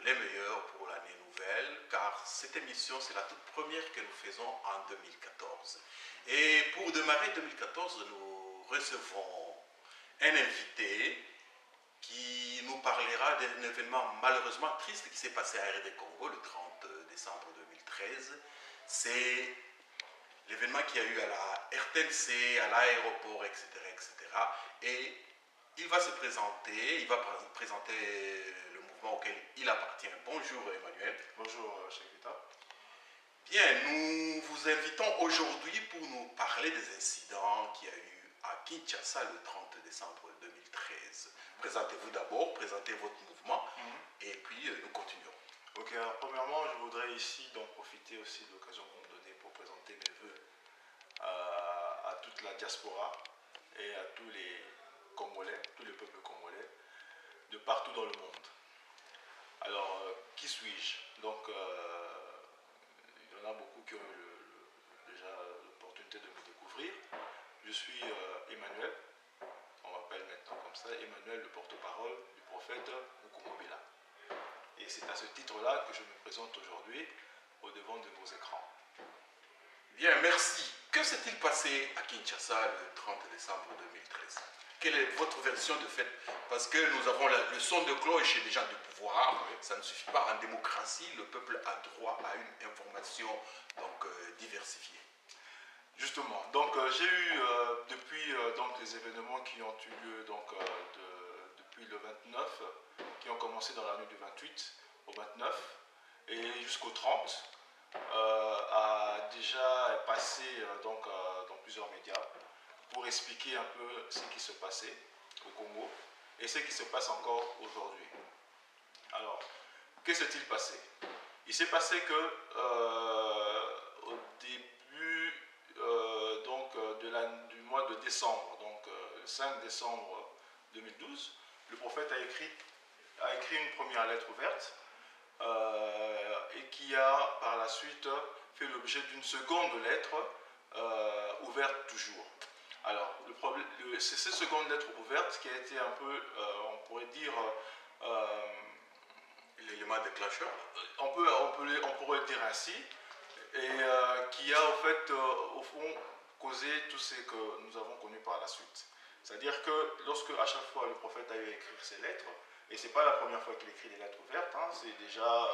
les meilleurs pour l'année nouvelle, car cette émission, c'est la toute première que nous faisons en 2014. Et pour démarrer 2014, nous recevons un invité qui nous parlera d'un événement malheureusement triste qui s'est passé à RD Congo le 30 décembre 2013. C'est l'événement qui a eu à la RTNC, à l'aéroport, etc., etc. Et il va se présenter, il va présenter le mouvement auquel il appartient. Bonjour Emmanuel. Bonjour Chekita. Bien, nous vous invitons aujourd'hui pour nous parler des incidents qu'il y a eu à Kinshasa le 30 décembre 2013. Présentez-vous d'abord, présentez votre mouvement et puis nous continuerons. Ok, alors premièrement, je voudrais ici donc profiter aussi de l'occasion qu'on me donnait pour présenter mes voeux à toute la diaspora et à tous les Congolais, tous les peuples congolais de partout dans le monde. Alors, qui suis-je? Donc, il y en a beaucoup qui ont eu déjà l'opportunité de me découvrir. Je suis Emmanuel, on m'appelle maintenant comme ça, Emmanuel, le porte-parole du prophète Mukumobila. Et c'est à ce titre-là que je me présente aujourd'hui au devant de vos écrans. Bien, merci. Que s'est-il passé à Kinshasa le 30 décembre 2013? Quelle est votre version de fait? Parce que nous avons le son de cloche des gens du pouvoir. Ça ne suffit pas. En démocratie, le peuple a droit à une information donc, diversifiée. Justement, donc j'ai eu depuis donc, les événements qui ont eu lieu donc, depuis le 29, qui ont commencé dans la nuit du 28 au 29 et jusqu'au 30, a déjà passé donc, dans plusieurs médias pour expliquer un peu ce qui se passait au Congo et ce qui se passe encore aujourd'hui. Alors, que s'est-il passé? Il s'est passé que au début donc, du mois de décembre, donc le 5 décembre 2012, le prophète a écrit une première lettre ouverte et qui a par la suite fait l'objet d'une seconde lettre ouverte toujours. Alors, c'est cette seconde lettre ouverte qui a été un peu, on pourrait dire, l'élément déclencheur. On pourrait le dire ainsi, et qui a en fait, au fond, causé tout ce que nous avons connu par la suite. C'est-à-dire que lorsque, à chaque fois, le prophète a eu à écrire ses lettres, et ce n'est pas la première fois qu'il écrit des lettres ouvertes, hein, c'est déjà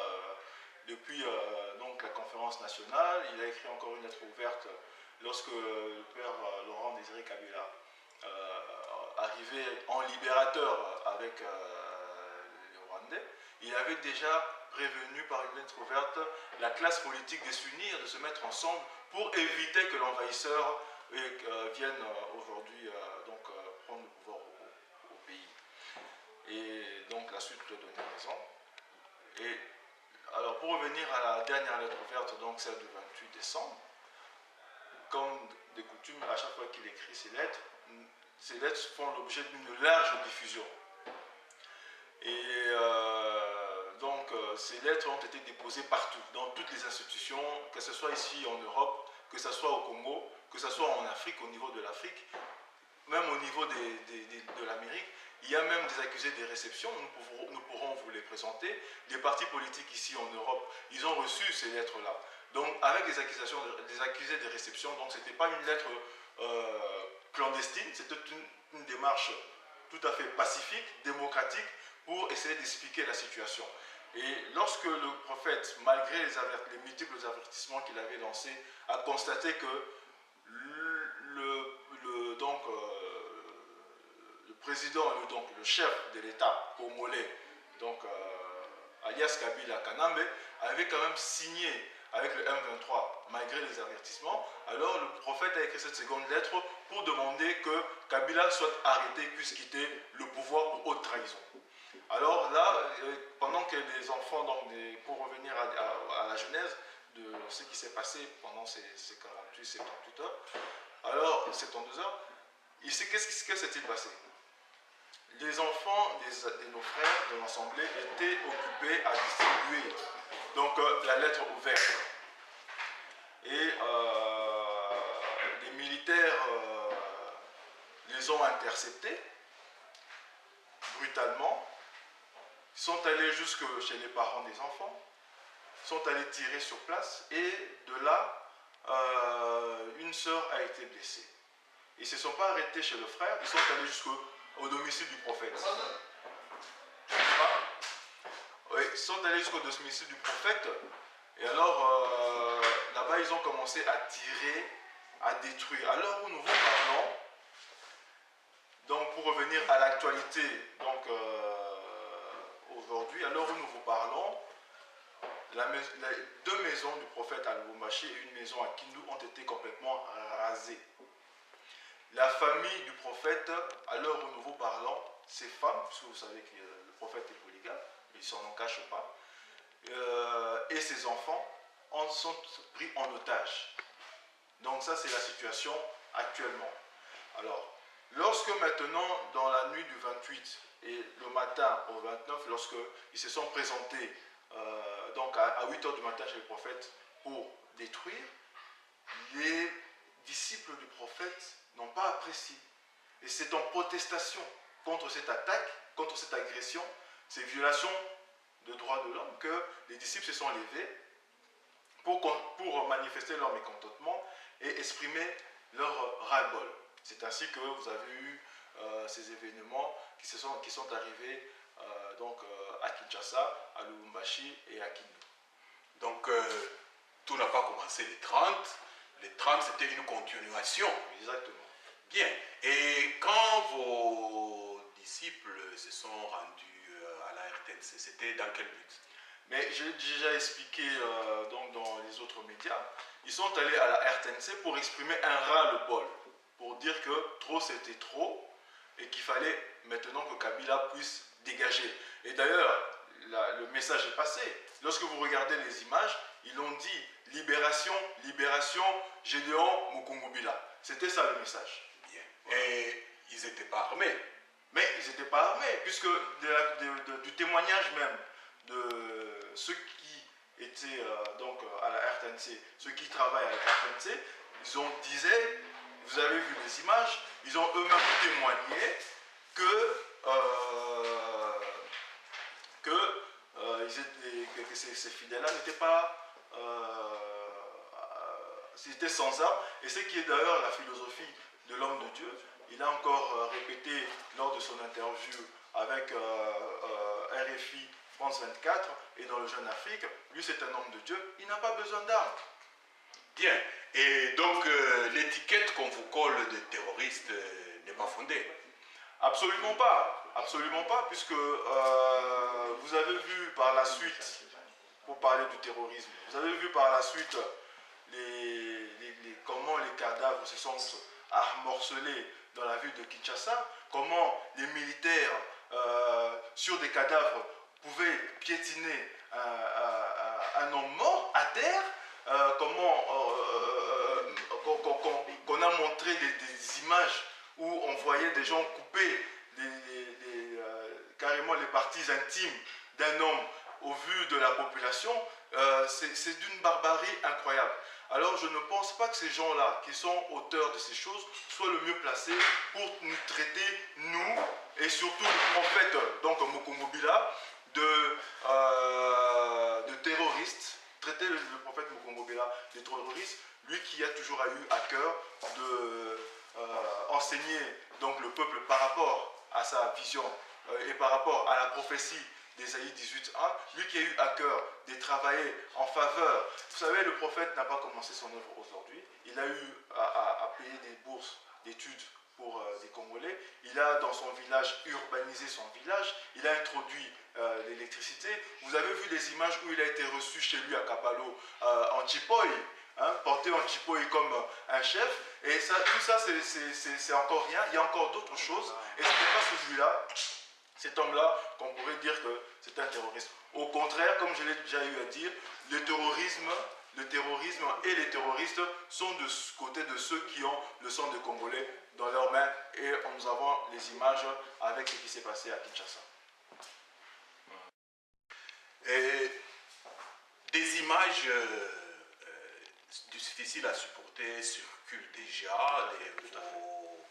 depuis donc, la conférence nationale, il a écrit encore une lettre ouverte lorsque le père Laurent Désiré Kabila arrivait en libérateur avec les Rwandais. Il avait déjà prévenu par une lettre ouverte la classe politique de s'unir, de se mettre ensemble pour éviter que l'envahisseur vienne aujourd'hui donc, prendre le pouvoir au pays. Et donc la suite lui a donné raison. Et alors pour revenir à la dernière lettre ouverte, donc celle du 28 décembre, comme de coutume, à chaque fois qu'il écrit ces lettres font l'objet d'une large diffusion. Et donc, ces lettres ont été déposées partout, dans toutes les institutions, que ce soit ici en Europe, que ce soit au Congo, que ce soit en Afrique, au niveau de l'Afrique, même au niveau de l'Amérique. Il y a même des accusés de réception, nous pourrons vous les présenter. Les partis politiques ici en Europe, ils ont reçu ces lettres-là. Donc, avec des accusés de réception, donc ce n'était pas une lettre clandestine, c'était une démarche tout à fait pacifique, démocratique, pour essayer d'expliquer la situation. Et lorsque le prophète, malgré les multiples avertissements qu'il avait lancés, a constaté que le président, le chef de l'État congolais, donc alias Kabila Kanambe, avait quand même signé avec le M23, malgré les avertissements, alors le prophète a écrit cette seconde lettre pour demander que Kabila soit arrêté, puisse quitter le pouvoir pour haute trahison. Alors là, pendant que les enfants, donc pour revenir à la genèse de ce qui s'est passé pendant ces 48-78 heures, alors 72 heures, qu'est-ce que s'est-il passé? Les enfants de nos frères de l'Assemblée étaient occupés à distribuer donc, la lettre ouverte. Et les militaires les ont interceptés brutalement, Ils sont allés jusque chez les parents des enfants, sont allés tirer sur place et de là, une sœur a été blessée. Ils ne se sont pas arrêtés chez le frère, ils sont allés jusqu'au domicile du prophète. Oui, ils sont allés jusqu'au domicile du prophète et alors là-bas ils ont commencé à tirer, à détruire. À l'heure où nous vous parlons, donc pour revenir à l'actualité, donc aujourd'hui, à l'heure où nous vous parlons, les deux maisons du prophète à Lubumbashi et une maison à Kindu ont été complètement rasées. La famille du prophète, à l'heure où nous vous parlons, ses femmes, puisque vous savez que le prophète est polygame, il ne s'en cache pas, et ses enfants en sont pris en otage. Donc ça, c'est la situation actuellement. Alors, lorsque maintenant, dans la nuit du 28 et le matin au 29, lorsqu'ils se sont présentés donc à 8 h du matin chez le prophète pour détruire, les disciples du prophète n'ont pas apprécié. Et c'est en protestation contre cette attaque, contre cette agression, ces violations de droits de l'homme que les disciples se sont levés pour manifester leur mécontentement et exprimer leur ras-le-bol. C'est ainsi que vous avez eu ces événements qui sont arrivés à Kinshasa, à Lubumbashi et à Kindu. Donc, tout n'a pas commencé les 30. Les 30, c'était une continuation. Exactement. Bien. Et quand vos disciples se sont rendus à la RTNC, c'était dans quel but? Mais j'ai déjà expliqué donc dans les autres médias, ils sont allés à la RTNC pour exprimer un ras-le-bol, pour dire que trop c'était trop et qu'il fallait maintenant que Kabila puisse dégager. Et d'ailleurs, le message est passé. Lorsque vous regardez les images, ils ont dit libération, libération, Gédéon Mukungubila. C'était ça le message. Bien. Voilà. Et ils n'étaient pas armés. Mais ils n'étaient pas armés, puisque du témoignage même de ceux qui étaient à la RTNC, ceux qui travaillent à la RTNC, disaient, vous avez vu les images, ils ont eux-mêmes témoigné que ces fidèles-là n'étaient pas c'était sans armes, et ce qui est d'ailleurs la philosophie de l'homme de Dieu. Il a encore répété lors de son interview avec RFI France 24 et dans le Jeune Afrique, lui c'est un homme de Dieu, il n'a pas besoin d'armes. Bien, et donc l'étiquette qu'on vous colle de terroriste n'est pas fondée? Absolument pas, puisque vous avez vu par la suite, pour parler du terrorisme, vous avez vu par la suite comment les cadavres se sont morcelés dans la ville de Kinshasa, comment les militaires sur des cadavres pouvaient piétiner un homme mort à terre, qu'on a montré des images où on voyait des gens couper carrément les parties intimes d'un homme au vu de la population. C'est d'une barbarie incroyable. Alors je ne pense pas que ces gens-là qui sont auteurs de ces choses soient le mieux placés pour nous traiter, nous, et surtout le prophète, donc Mukungubila, de terroristes, traiter le prophète Mukungubila de terroriste, lui qui a toujours eu à cœur de enseigner donc, le peuple par rapport à sa vision et par rapport à la prophétie d'Ésaïe 18.1, lui qui a eu à cœur de travailler en faveur. Vous savez, le prophète n'a pas commencé son œuvre aujourd'hui. Il a eu à payer des bourses d'études pour des Congolais. Il a, dans son village, urbanisé son village. Il a introduit l'électricité. Vous avez vu des images où il a été reçu chez lui à Kapalo, en Chipoy, porté en Chipoy comme un chef. Et ça, tout ça, c'est encore rien. Il y a encore d'autres choses. Et ce n'est pas celui-là, cet homme-là, qu'on pourrait dire que c'est un terroriste. Au contraire, comme je l'ai déjà eu à dire, le terrorisme et les terroristes sont de côté de ceux qui ont le sang de Congolais dans leurs mains. Et nous avons les images avec ce qui s'est passé à Kinshasa. Et des images difficiles à supporter circulent déjà de vos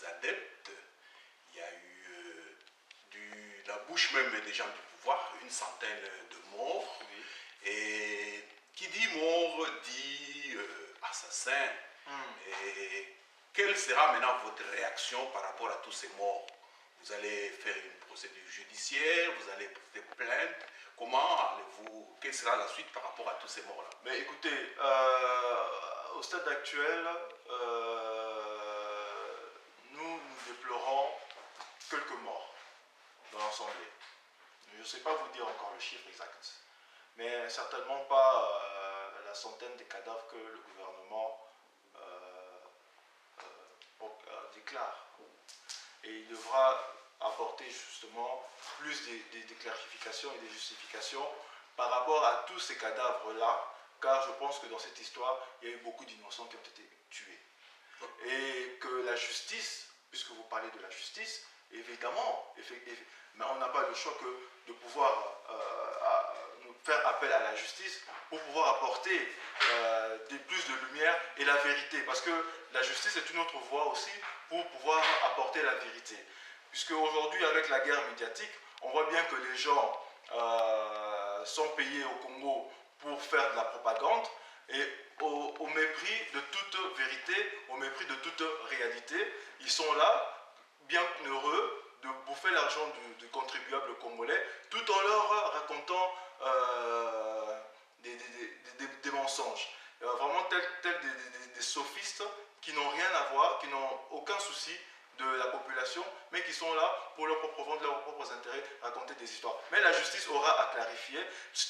adeptes. Il y a eu la bouche même des gens du voire une centaine de morts. Oui. Et qui dit mort dit assassin. Et quelle sera maintenant votre réaction par rapport à tous ces morts? Vous allez faire une procédure judiciaire, vous allez porter plainte. Comment allez-vous, quelle sera la suite par rapport à tous ces morts-là? Mais écoutez, au stade actuel, nous déplorons quelques morts dans l'Assemblée. Je ne sais pas vous dire encore le chiffre exact, mais certainement pas la centaine de cadavres que le gouvernement déclare. Et il devra apporter justement plus des clarifications et des justifications par rapport à tous ces cadavres-là, car je pense que dans cette histoire, il y a eu beaucoup d'innocents qui ont été tués. Et que la justice, puisque vous parlez de la justice, évidemment, mais on n'a pas le choix que de pouvoir faire appel à la justice pour pouvoir apporter plus de lumière et la vérité. Parce que la justice est une autre voie aussi pour pouvoir apporter la vérité. Puisque aujourd'hui, avec la guerre médiatique, on voit bien que les gens sont payés au Congo pour faire de la propagande et au mépris de toute vérité, au mépris de toute réalité. Ils sont là, bien heureux de bouffer l'argent du contribuable congolais, tout en leur racontant des mensonges. Vraiment tels des sophistes qui n'ont rien à voir, qui n'ont aucun souci de la population, mais qui sont là pour leur propre vente, leurs propres intérêts, raconter des histoires. Mais la justice aura à clarifier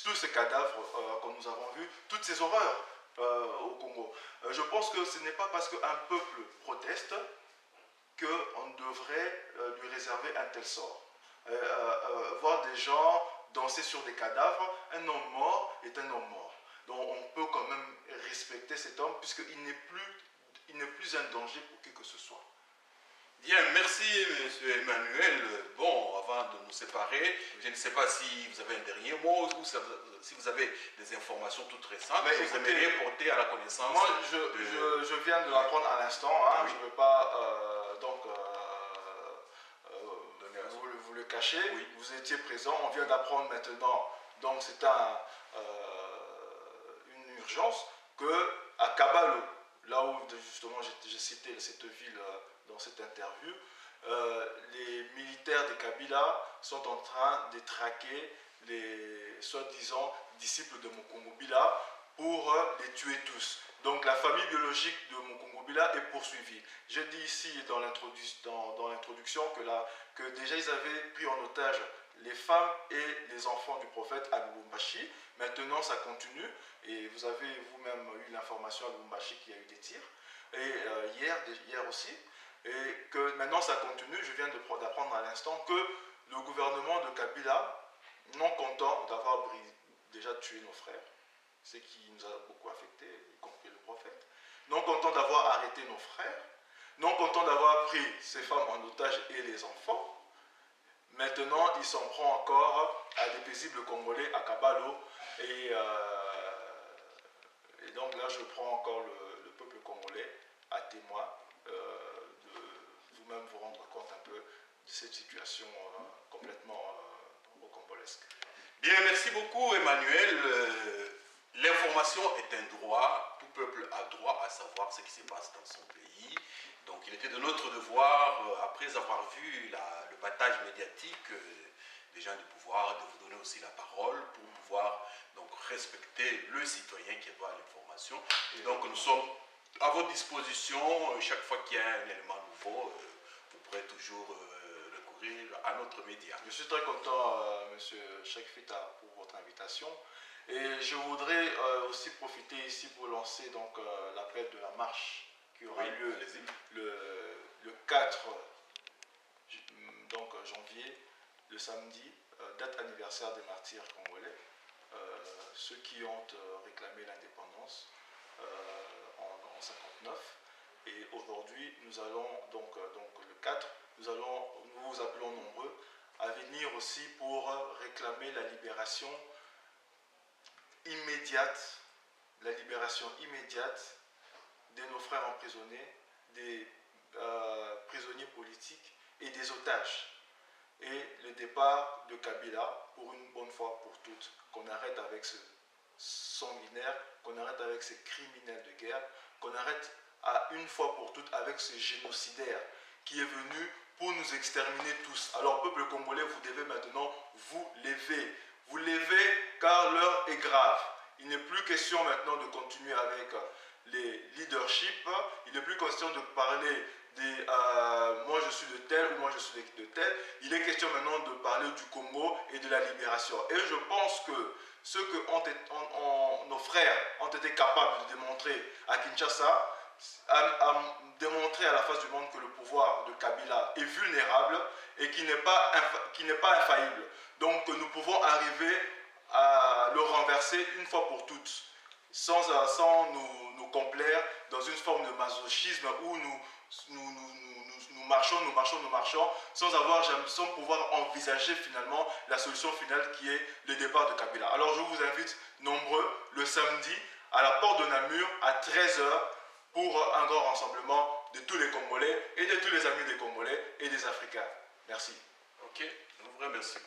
tous ces cadavres que nous avons vus, toutes ces horreurs au Congo. Je pense que ce n'est pas parce qu'un peuple proteste qu'on devrait lui réserver un tel sort. Voir des gens danser sur des cadavres, un homme mort est un homme mort. Donc on peut quand même respecter cet homme puisqu'il n'est plus un danger pour qui que ce soit. Bien, merci M. Emmanuel. Bon, avant de nous séparer, je ne sais pas si vous avez un dernier mot ou si vous avez des informations toutes récentes que vous aimeriez porter à la connaissance. Moi, je viens de l'apprendre à l'instant. Hein, oui. Je ne veux pas vous le cacher. Oui. Vous étiez présent. On vient d'apprendre maintenant. Donc, c'est une urgence qu'à Kabalo, là où justement j'ai cité cette ville dans cette interview, les militaires de Kabila sont en train de traquer les soi-disant disciples de Mokongobila pour les tuer tous. Donc la famille biologique de Mokongobila est poursuivie. J'ai dit ici dans l'introduction que déjà ils avaient pris en otage les femmes et les enfants du prophète à Lubumbashi. Maintenant ça continue et vous avez vous-même eu l'information à Lubumbashi qu'il y a eu des tirs. Et hier aussi. Et que maintenant ça continue, je viens d'apprendre à l'instant que le gouvernement de Kabila, non content d'avoir déjà tué nos frères, ce qui nous a beaucoup affecté, y compris le prophète, non content d'avoir arrêté nos frères, non content d'avoir pris ces femmes en otage et les enfants, maintenant il s'en prend encore à des paisibles Congolais à Kabalo et donc là je prends encore le peuple congolais à témoin vous-même vous rendre compte un peu de cette situation complètement rocambolesque. Bien, merci beaucoup Emmanuel. L'information est un droit, tout peuple a droit à savoir ce qui se passe dans son pays. Donc il était de notre devoir, après avoir vu le battage médiatique des gens du pouvoir, de vous donner aussi la parole pour pouvoir donc respecter le citoyen qui doit l'information. Et donc nous sommes à votre disposition, chaque fois qu'il y a un élément nouveau, vous pourrez toujours recourir à notre média. Je suis très content, M. Cheikh Fita, pour votre invitation. Et je voudrais aussi profiter ici pour lancer l'appel de la marche qui aura lieu le 4 janvier, le samedi, date anniversaire des martyrs congolais, ceux qui ont réclamé l'indépendance en 59. Et aujourd'hui, nous allons donc le 4, nous vous appelons nombreux à venir aussi pour réclamer la libération immédiate de nos frères emprisonnés, des prisonniers politiques et des otages. et le départ de Kabila pour une bonne fois pour toutes. Qu'on arrête avec ce sanguinaire, qu'on arrête avec ces criminels de guerre, qu'on arrête à une fois pour toutes avec ce génocidaire qui est venu pour nous exterminer tous. Alors, peuple congolais, vous devez maintenant vous lever. Vous levez car l'heure est grave. Il n'est plus question maintenant de continuer avec les leaderships. Il n'est plus question de parler des moi je suis de tel ou moi je suis de tel. Il est question maintenant de parler du Congo et de la libération. Et je pense que ce que nos frères ont été capables de démontrer à Kinshasa, a démontré à la face du monde que le pouvoir de Kabila est vulnérable et qui n'est pas infaillible. Donc nous pouvons arriver à le renverser une fois pour toutes, sans nous complaire dans une forme de masochisme où nous marchons, sans pouvoir envisager finalement la solution finale qui est le départ de Kabila. Alors je vous invite nombreux le samedi à la porte de Namur à 13 h pour un grand rassemblement de tous les Congolais et de tous les amis des Congolais et des Africains. Merci. Ok, nous vous remercions.